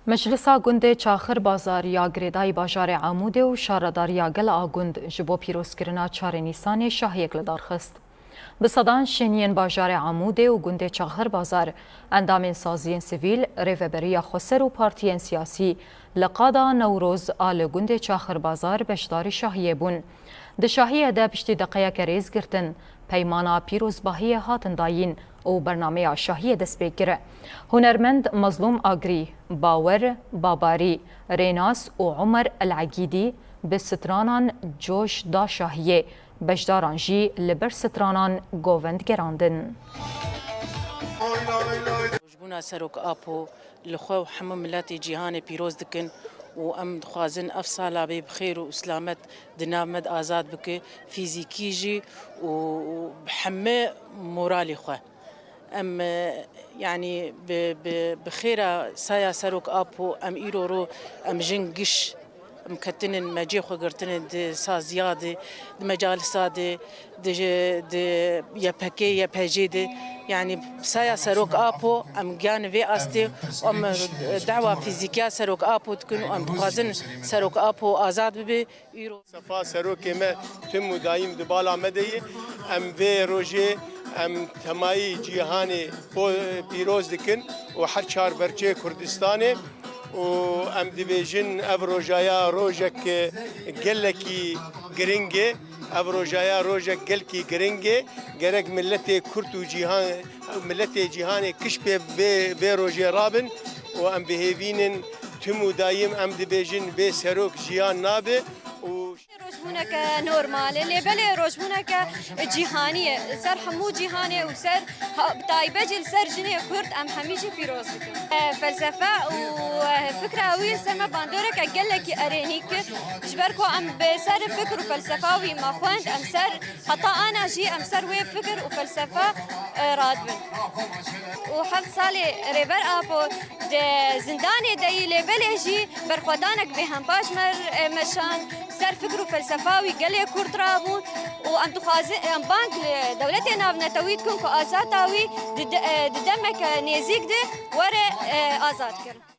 مجلسا گوند چاخر بازار یا گریدای باجار عمود و شارداریا گل آگوند جبو پیروزکرنا 4 نیسان شاهیک لدارخست. بصدان شنین باجار عمود و گوند چاخر بازار اندام سازین سیویل ریوبریا خسر و پارتیین سیاسی لقادا نوروز آل گوند چاخر بازار بشداری شاهیه بون. د شاهیه ده پشتی دقیقه کریز گرتن پیمانا پیروزباهی هاتن داین و برنامه شاهیه دست بگیره. هنرمند مظلوم آگری، باور باباری، ریناس و عمر العگیدی به سترانان جوش دا شاهیه بجداران جی لبر سترانان گووند گراندن. جبونا سروک آپو لخو و حمو ملت جیهان پیروز دکن و ام خوازن افصالا بی بخیر و اسلامت دنامد آزاد بکه فیزیکی جی و بحمه مورالی خواه ام يعني بخيرة سايا سروك أبو أم إيرورو أم جنقش أم كتنن مجيخو قرتنن دي سازيادي دي مجال سادي دي يا بكي يا بهجيدي يعني سايا سروك أبو أم جان في أستي أم دعوة فيزيكية سروك أبو تكون أم بخازن سروك أبو آزاد ببي إيرو صفا سروك ما تم دايم دبالا مدي أم في روجي ام تمایی جیهانی پیروز دکن و هر چهار برچه کردستانه و ام دیویژن افروجایا روجک گلکی گرینگه افروجایا روجک گلکی گرینگه گرگ ملت کرد و جیهان ملت جیهانی کش به روجه رابن و ام بهیوینن تمو دایم ام دیویژن به سروک جیهان نابه روجبونك نورمال اللي بلي روجبونك جيهانية سر حمو جيهاني وسر تايبجل سر جني كرد ام حميجي بيروز فلسفة وفكرة ويل سما باندورك قال لك ارينيك جبركو ام بسر فكر وفلسفاوي ما خوند ام سر حتى انا جي ام سر وي فكر وفلسفة رادبن وحفظ صالي ريبر ابو زنداني داي اللي بلي جي برخدانك بهم باش مشان سر فكر وفلسفاوي قال لي كرد رابون وام تخازن ام بانك دولتنا نتويت كون كو ازاتاوي دمك نيزيك دي ورا ازاد كر